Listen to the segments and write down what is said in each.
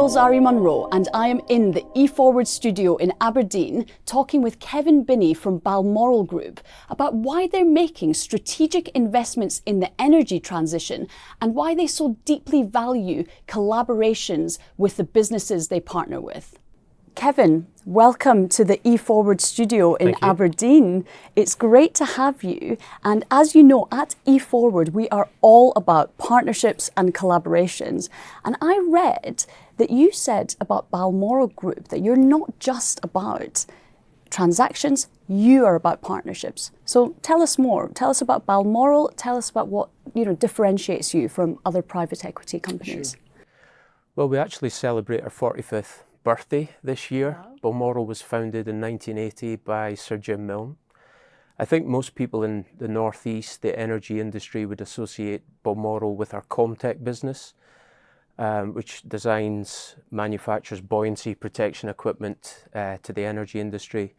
Golzari-Munro and I am in the E-FWD studio in Aberdeen talking with Binnie from Balmoral Group about why they're making strategic investments in the energy transition and why they so deeply value collaborations with the businesses they partner with. Kevin, welcome to the E-FWD studio in Aberdeen. It's great to have you. And as you know, at E-FWD, we are all about partnerships and collaborations. And I read that you said about Balmoral Group that you're not just about transactions, you are about partnerships. So tell us more. Tell us about Balmoral. Tell us about what differentiates you from other private equity companies. Sure. Well, we actually celebrate our 45th birthday this year. Wow. Balmoral was founded in 1980 by Sir Jim Milne. I think most people in the northeast, the energy industry, would associate Balmoral with our Comtech business, which designs, manufactures buoyancy protection equipment to the energy industry.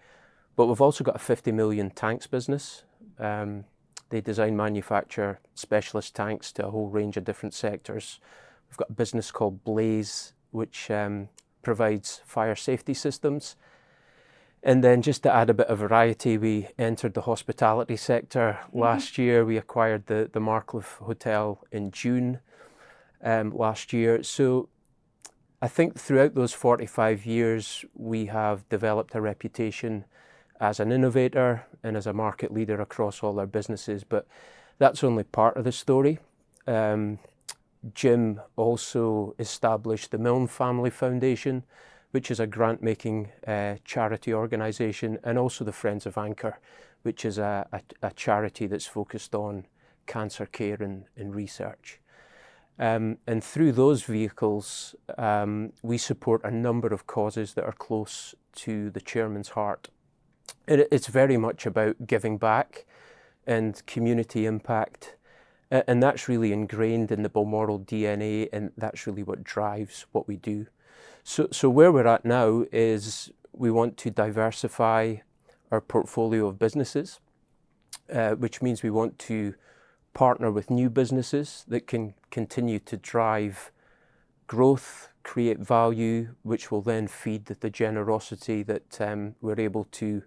But we've also got a 50 million tanks business. They design, manufacture specialist tanks to a whole range of different sectors. We've got a business called Blaze, which provides fire safety systems. And then just to add a bit of variety, we entered the hospitality sector last year. We acquired the Marcliffe Hotel in June last year. So I think throughout those 45 years, we have developed a reputation as an innovator and as a market leader across all our businesses, but that's only part of the story. Jim also established the Milne Family Foundation, which is a grant-making charity organisation, and also the Friends of Anchor, which is a charity that's focused on cancer care and research. And through those vehicles, we support a number of causes that are close to the chairman's heart. It's very much about giving back and community impact. And that's really ingrained in the Balmoral DNA, and that's really what drives what we do. So where we're at now is we want to diversify our portfolio of businesses, which means we want to partner with new businesses that can continue to drive growth, create value, which will then feed the generosity that we're able to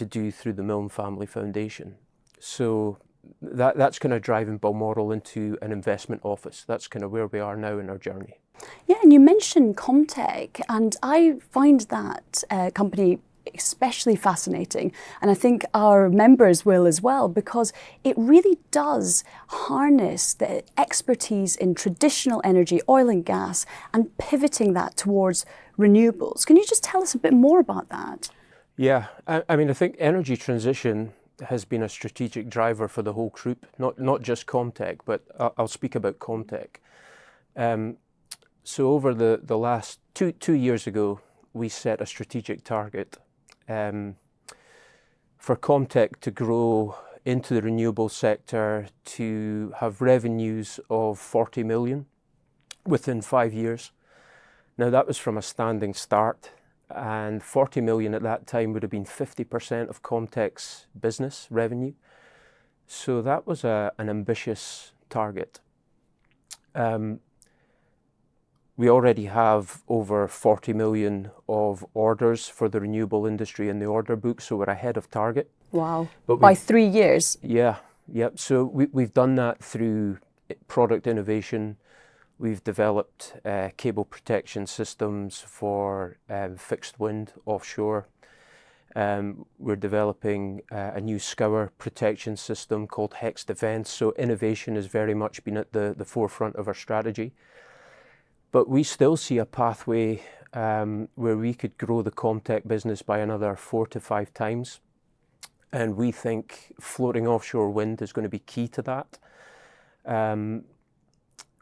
do through the Milne Family Foundation. So that's kind of driving Balmoral into an investment office. That's kind of where we are now in our journey. Yeah, and you mentioned Comtech, and I find that company especially fascinating, and I think our members will as well, because it really does harness the expertise in traditional energy, oil and gas, and pivoting that towards renewables. Can you just tell us a bit more about that? Yeah, I mean, I think energy transition has been a strategic driver for the whole group, not just Comtech, but I'll speak about Comtech. So over the last two years ago, we set a strategic target for Comtech to grow into the renewable sector, to have revenues of 40 million within 5 years. Now that was from a standing start. And 40 million at that time would have been 50% of Comtech's business revenue. So that was an ambitious target. We already have over 40 million of orders for the renewable industry in the order book, so we're ahead of target. Wow, but by 3 years? Yeah. So we've done that through product innovation. We've developed cable protection systems for fixed wind offshore. We're developing a new scour protection system called Hex Defence. So innovation has very much been at the forefront of our strategy. But we still see a pathway where we could grow the Comtech business by another 4 to 5 times. And we think floating offshore wind is going to be key to that.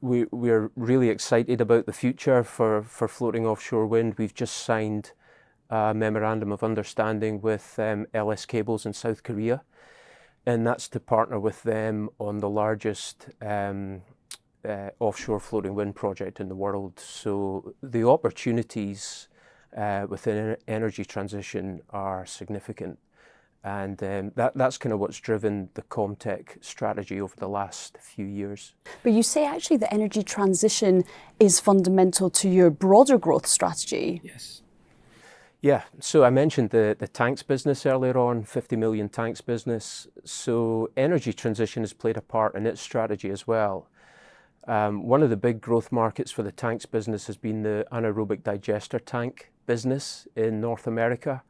We're really excited about the future for floating offshore wind. We've just signed a memorandum of understanding with LS Cables in South Korea, and that's to partner with them on the largest offshore floating wind project in the world. So the opportunities within energy transition are significant. And that's kind of what's driven the Comtech strategy over the last few years. But you say actually the energy transition is fundamental to your broader growth strategy. Yes. Yeah, so I mentioned the tanks business earlier on, 50 million tanks business. So energy transition has played a part in its strategy as well. One of the big growth markets for the tanks business has been the anaerobic digester tank business in North America.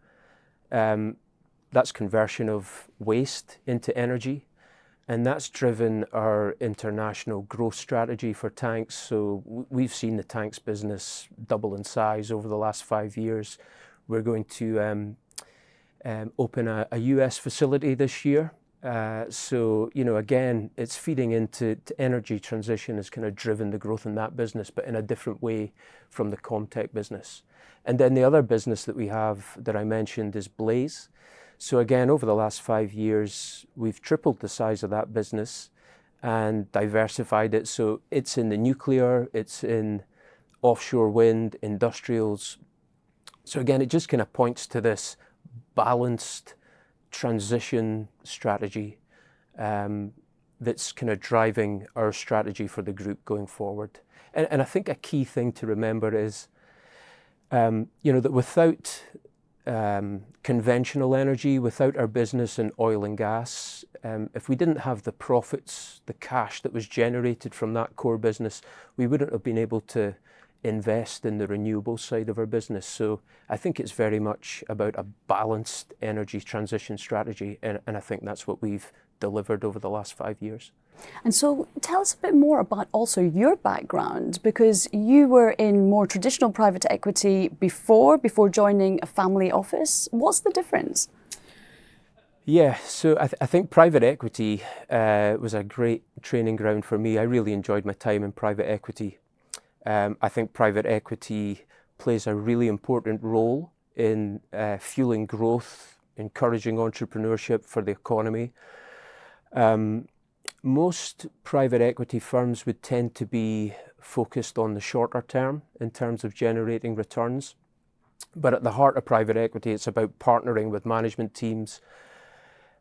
That's conversion of waste into energy, and that's driven our international growth strategy for tanks. So we've seen the tanks business double in size over the last 5 years. We're going to open a US facility this year. So, again, it's feeding into energy transition has kind of driven the growth in that business, but in a different way from the Comtech business. And then the other business that we have that I mentioned is Blaze. So again, over the last 5 years, we've tripled the size of that business and diversified it. So it's in the nuclear, it's in offshore wind, industrials. So again, it just kind of points to this balanced transition strategy that's kind of driving our strategy for the group going forward. And I think a key thing to remember is, that without conventional energy, without our business in oil and gas, if we didn't have the profits, the cash that was generated from that core business, we wouldn't have been able to invest in the renewable side of our business. So I think it's very much about a balanced energy transition strategy, and I think that's what we've delivered over the last 5 years. And so tell us a bit more about also your background, because you were in more traditional private equity before joining a family office. What's the difference? Yeah, so I think private equity was a great training ground for me. I really enjoyed my time in private equity. I think private equity plays a really important role in fueling growth, encouraging entrepreneurship for the economy. Most private equity firms would tend to be focused on the shorter term in terms of generating returns. But at the heart of private equity, it's about partnering with management teams,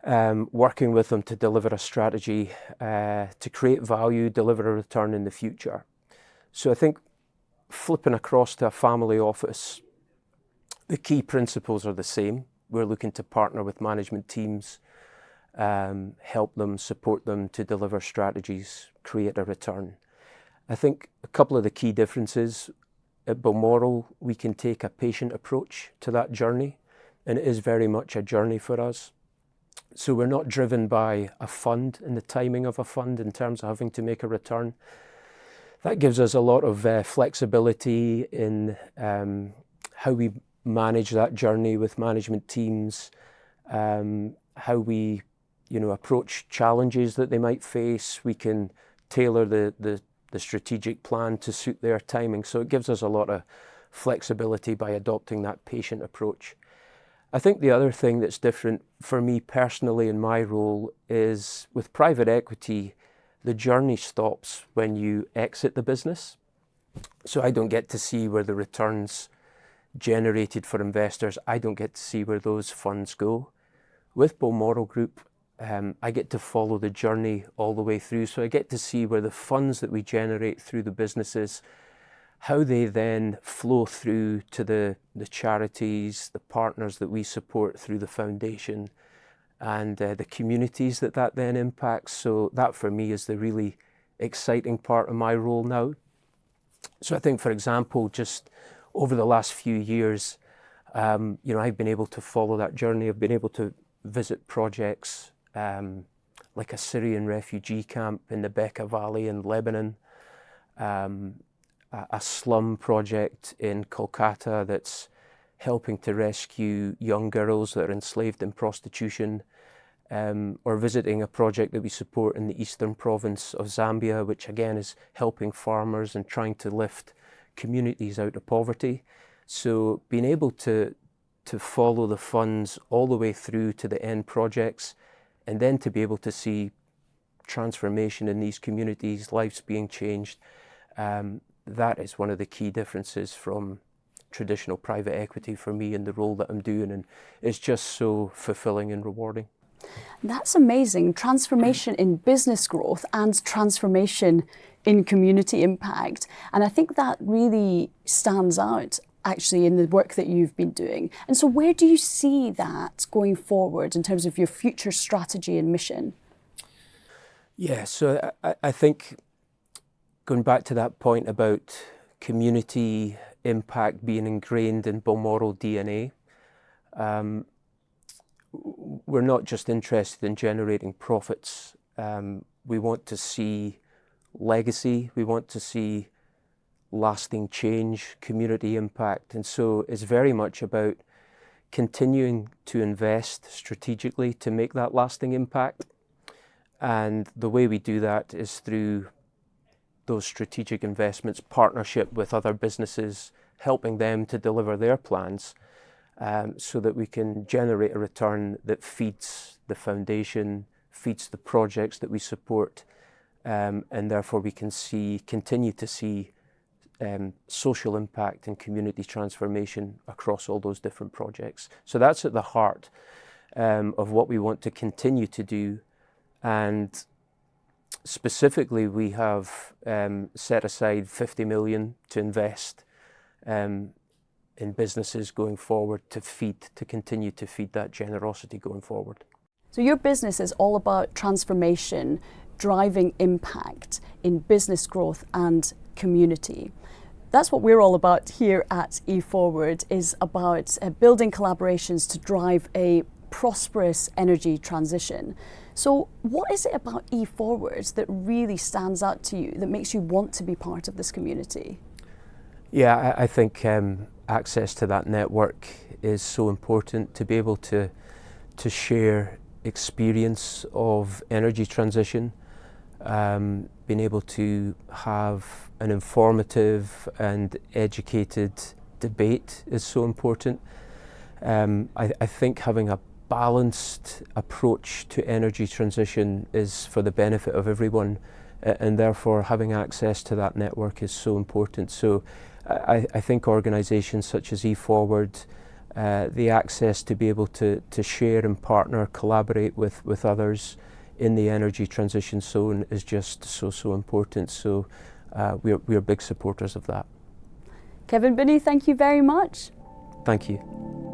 working with them to deliver a strategy, to create value, deliver a return in the future. So I think flipping across to a family office, the key principles are the same. We're looking to partner with management teams, help them, support them to deliver strategies, create a return. I think a couple of the key differences at Balmoral, we can take a patient approach to that journey, and it is very much a journey for us. So we're not driven by a fund and the timing of a fund in terms of having to make a return. That gives us a lot of flexibility in how we manage that journey with management teams, how we approach challenges that they might face. We can tailor the strategic plan to suit their timing. So it gives us a lot of flexibility by adopting that patient approach. I think the other thing that's different for me personally in my role is with private equity, the journey stops when you exit the business. So I don't get to see where the returns generated for investors, I don't get to see where those funds go. With Balmoral Group, I get to follow the journey all the way through. So I get to see where the funds that we generate through the businesses, how they then flow through to the charities, the partners that we support through the foundation, and the communities that then impacts. So that for me is the really exciting part of my role now. So I think, for example, just over the last few years, I've been able to follow that journey. I've been able to visit projects like a Syrian refugee camp in the Bekaa Valley in Lebanon, a slum project in Kolkata that's helping to rescue young girls that are enslaved in prostitution, or visiting a project that we support in the eastern province of Zambia, which again is helping farmers and trying to lift communities out of poverty. So being able to follow the funds all the way through to the end projects, and then to be able to see transformation in these communities, lives being changed, that is one of the key differences from traditional private equity for me in the role that I'm doing, and it's just so fulfilling and rewarding. That's amazing. Transformation in business growth and transformation in community impact. And I think that really stands out actually in the work that you've been doing. And so where do you see that going forward in terms of your future strategy and mission? Yeah, so I think going back to that point about community impact being ingrained in Balmoral DNA, we're not just interested in generating profits. We want to see legacy, we want to see lasting change, community impact. And so it's very much about continuing to invest strategically to make that lasting impact. And the way we do that is through those strategic investments, partnership with other businesses, helping them to deliver their plans, so that we can generate a return that feeds the foundation, feeds the projects that we support, and therefore we can continue to see social impact and community transformation across all those different projects. So that's at the heart of what we want to continue to do. And specifically, we have set aside 50 million to invest in businesses going forward to continue to feed that generosity going forward. So your business is all about transformation, driving impact in business growth and community. That's what we're all about here at E-FWD, is about building collaborations to drive a prosperous energy transition. So what is it about E-FWD that really stands out to you, that makes you want to be part of this community? Yeah, I think access to that network is so important, to be able to share experience of energy transition. Being able to have an informative and educated debate is so important. I think having a balanced approach to energy transition is for the benefit of everyone, and therefore having access to that network is so important. So I think organisations such as E-FWD, the access to be able to share and partner, collaborate with others in the energy transition zone is just so important. So we're big supporters of that. Kevin, Binnie, thank you very much. Thank you.